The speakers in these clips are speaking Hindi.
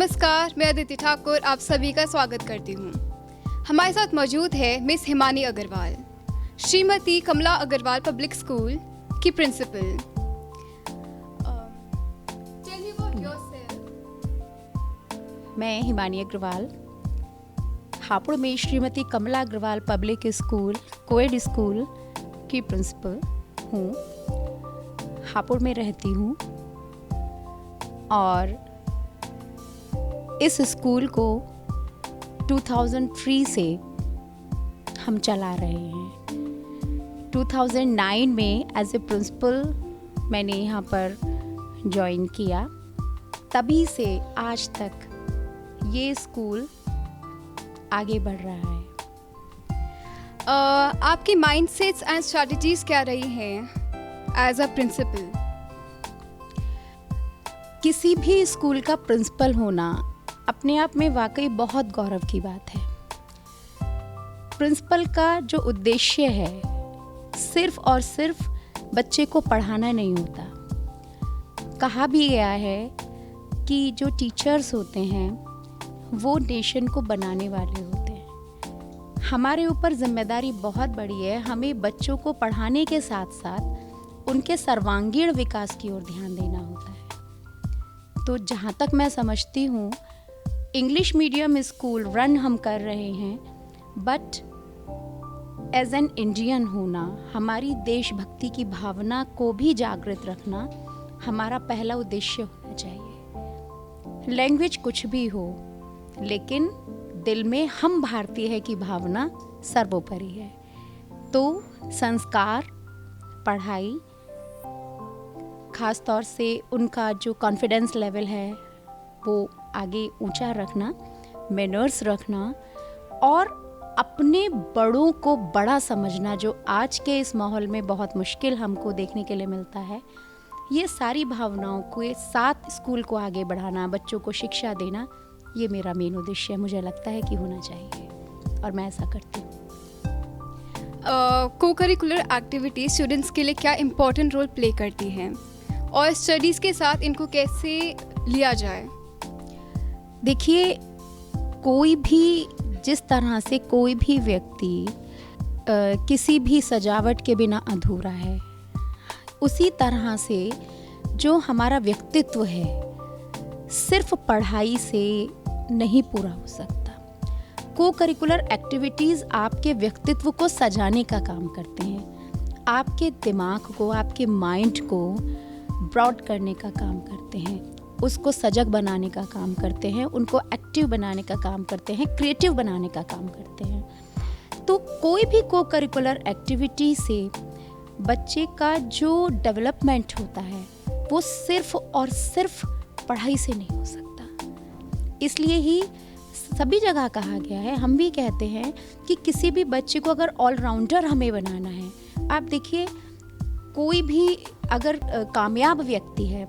नमस्कार, मैं अदिति ठाकुर आप सभी का स्वागत करती हूँ। हमारे साथ मौजूद है miss Himani Agarwal, Shrimati Kamla Agarwal public school की प्रिंसिपल। मैं हिमानी अग्रवाल हापुड़ में Shrimati Kamla Agarwal public school coed school की प्रिंसिपल हूँ। हापुड़ में रहती हूँ और इस स्कूल को 2003 से हम चला रहे हैं। 2009 में एज ए प्रिंसिपल मैंने यहाँ पर ज्वाइन किया। तभी से आज तक ये स्कूल आगे बढ़ रहा है। आपकी माइंडसेट्स एंड स्ट्रैटेजीज क्या रही हैं एज अ प्रिंसिपल? किसी भी स्कूल का प्रिंसिपल होना अपने आप में वाकई बहुत गौरव की बात है। प्रिंसिपल का जो उद्देश्य है सिर्फ और सिर्फ बच्चे को पढ़ाना नहीं होता। कहा भी गया है कि जो टीचर्स होते हैं वो नेशन को बनाने वाले होते हैं। हमारे ऊपर जिम्मेदारी बहुत बड़ी है। हमें बच्चों को पढ़ाने के साथ साथ उनके सर्वांगीण विकास की ओर ध्यान देना होता है। तो जहाँ तक मैं समझती हूँ इंग्लिश मीडियम स्कूल रन हम कर रहे हैं, बट एज एन इंडियन होना, हमारी देशभक्ति की भावना को भी जागृत रखना हमारा पहला उद्देश्य होना चाहिए। लैंग्वेज कुछ भी हो, लेकिन दिल में हम भारतीय है की भावना सर्वोपरि है। तो संस्कार, पढ़ाई, खास तौर से उनका जो कॉन्फिडेंस लेवल है वो आगे ऊंचा रखना, मैनर्स रखना और अपने बड़ों को बड़ा समझना, जो आज के इस माहौल में बहुत मुश्किल हमको देखने के लिए मिलता है। ये सारी भावनाओं के साथ स्कूल को आगे बढ़ाना, बच्चों को शिक्षा देना, ये मेरा मेन उद्देश्य है। मुझे लगता है कि होना चाहिए और मैं ऐसा करती हूँ। को करिकुलर एक्टिविटी स्टूडेंट्स के लिए क्या इम्पोर्टेंट रोल प्ले करती हैं और स्टडीज़ के साथ इनको कैसे लिया जाए? देखिए, कोई भी जिस तरह से कोई भी व्यक्ति किसी भी सजावट के बिना अधूरा है, उसी तरह से जो हमारा व्यक्तित्व है सिर्फ पढ़ाई से नहीं पूरा हो सकता। को करिकुलर एक्टिविटीज़ आपके व्यक्तित्व को सजाने का काम करते हैं, आपके दिमाग को, आपके माइंड को ब्रॉड करने का काम करते हैं, उसको सजग बनाने का काम करते हैं, उनको एक्टिव बनाने का काम करते हैं, क्रिएटिव बनाने का काम करते हैं। तो कोई भी को करिकुलर एक्टिविटी से बच्चे का जो डेवलपमेंट होता है वो सिर्फ और सिर्फ पढ़ाई से नहीं हो सकता। इसलिए ही सभी जगह कहा गया है, हम भी कहते हैं कि किसी भी बच्चे को अगर ऑलराउंडर हमें बनाना है, आप देखिए कोई भी अगर कामयाब व्यक्ति है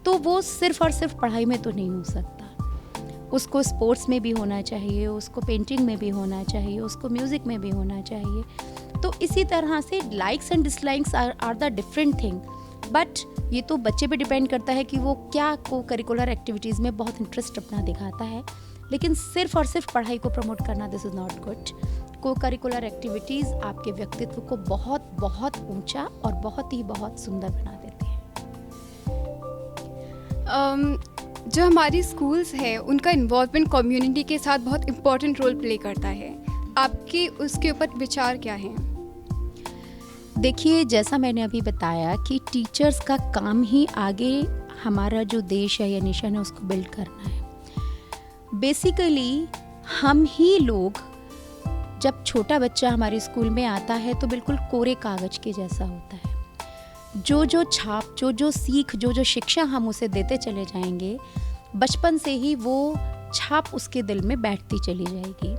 तो वो सिर्फ और सिर्फ पढ़ाई में तो नहीं हो सकता। उसको स्पोर्ट्स में भी होना चाहिए, उसको पेंटिंग में भी होना चाहिए, उसको म्यूज़िक में भी होना चाहिए। तो इसी तरह से likes and dislikes are the different thing, but ये तो बच्चे पे डिपेंड करता है कि वो क्या को करिकुलर एक्टिविटीज़ में बहुत इंटरेस्ट अपना दिखाता है। लेकिन सिर्फ और सिर्फ पढ़ाई को प्रमोट करना, दिस इज़ नॉट गुड। को करिकुलर एक्टिविटीज़ आपके व्यक्तित्व को बहुत बहुत ऊंचा और बहुत सुंदर बना देती है। जो हमारी स्कूल्स है उनका इन्वॉल्वमेंट कम्युनिटी के साथ बहुत इम्पोर्टेंट रोल प्ले करता है। आपके उसके ऊपर विचार क्या हैं? देखिए, जैसा मैंने अभी बताया कि टीचर्स का काम ही आगे हमारा जो देश है या नेशन है उसको बिल्ड करना है। बेसिकली हम ही लोग, जब छोटा बच्चा हमारे स्कूल में आता है तो बिल्कुल कोरे कागज के जैसा होता है। जो छाप, जो सीख, जो शिक्षा हम उसे देते चले जाएंगे, बचपन से ही वो छाप उसके दिल में बैठती चली जाएगी।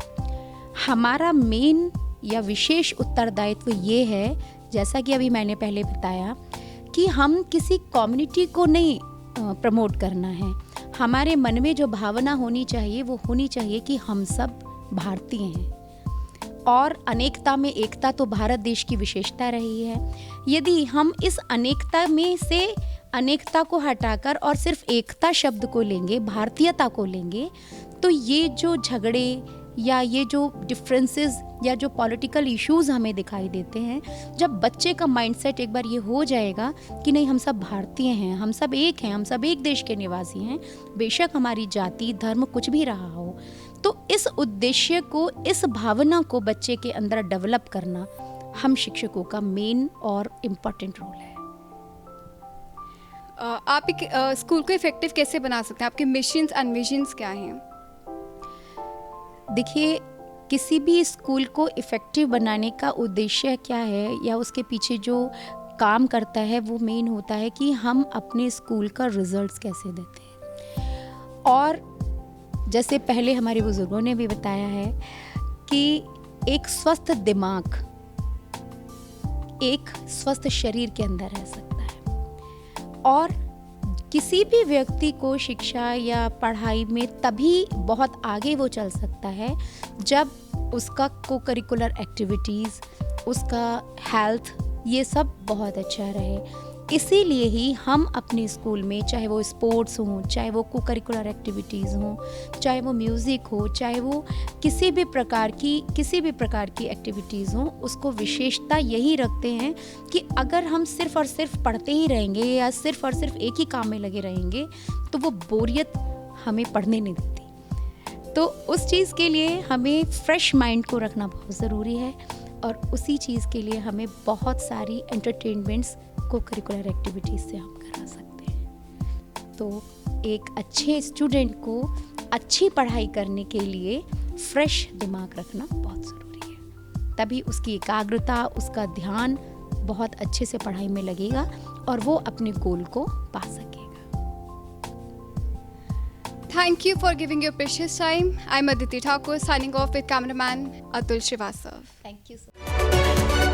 हमारा मेन या विशेष उत्तरदायित्व ये है, जैसा कि अभी मैंने पहले बताया, कि हम किसी कम्युनिटी को नहीं प्रमोट करना है। हमारे मन में जो भावना होनी चाहिए वो होनी चाहिए कि हम सब भारतीय हैं और अनेकता में एकता तो भारत देश की विशेषता रही है। यदि हम इस अनेकता में से अनेकता को हटाकर और सिर्फ एकता शब्द को लेंगे, भारतीयता को लेंगे, तो ये जो झगड़े या ये जो डिफरेंसेस या जो पॉलिटिकल इश्यूज हमें दिखाई देते हैं, जब बच्चे का माइंडसेट एक बार ये हो जाएगा कि नहीं हम सब भारतीय हैं, हम सब एक हैं, हम सब एक देश के निवासी हैं, बेशक हमारी जाति धर्म कुछ भी रहा हो, तो इस उद्देश्य को, इस भावना को बच्चे के अंदर डेवलप करना हम शिक्षकों का मेन और इम्पोर्टेंट रोल है। आप एक स्कूल को इफेक्टिव कैसे बना सकते हैं? आपके मिशंस एंड विजन्स क्या हैं? देखिए, किसी भी स्कूल को इफ़ेक्टिव बनाने का उद्देश्य क्या है या उसके पीछे जो काम करता है वो मेन होता है कि हम अपने स्कूल का रिजल्ट्स कैसे देते हैं। और जैसे पहले हमारे बुजुर्गों ने भी बताया है कि एक स्वस्थ दिमाग एक स्वस्थ शरीर के अंदर रह सकता है, और किसी भी व्यक्ति को शिक्षा या पढ़ाई में तभी बहुत आगे वो चल सकता है जब उसका को करिकुलर एक्टिविटीज़, उसका हेल्थ, ये सब बहुत अच्छा रहे। इसीलिए ही हम अपने स्कूल में, चाहे वो स्पोर्ट्स हों, चाहे वो को करिकुलर एक्टिविटीज़ हों, चाहे वो म्यूज़िक हो, चाहे वो किसी भी प्रकार की एक्टिविटीज़ हों, उसको विशेषता यही रखते हैं कि अगर हम सिर्फ़ और सिर्फ पढ़ते ही रहेंगे या सिर्फ़ और सिर्फ एक ही काम में लगे रहेंगे तो वो बोरियत हमें पढ़ने नहीं देती। तो उस चीज़ के लिए हमें फ्रेश माइंड को रखना बहुत ज़रूरी है, और उसी चीज़ के लिए हमें बहुत सारी एंटरटेनमेंट्स को करिकुलर एक्टिविटीज़ से हम करा सकते हैं। तो एक अच्छे स्टूडेंट को अच्छी पढ़ाई करने के लिए फ्रेश दिमाग रखना बहुत ज़रूरी है, तभी उसकी एकाग्रता, उसका ध्यान बहुत अच्छे से पढ़ाई में लगेगा और वो अपने गोल को पा सकेगा। Thank you for giving your precious time. I'm Aditi Thakur signing off with cameraman Atul Srivastava. Thank you so much.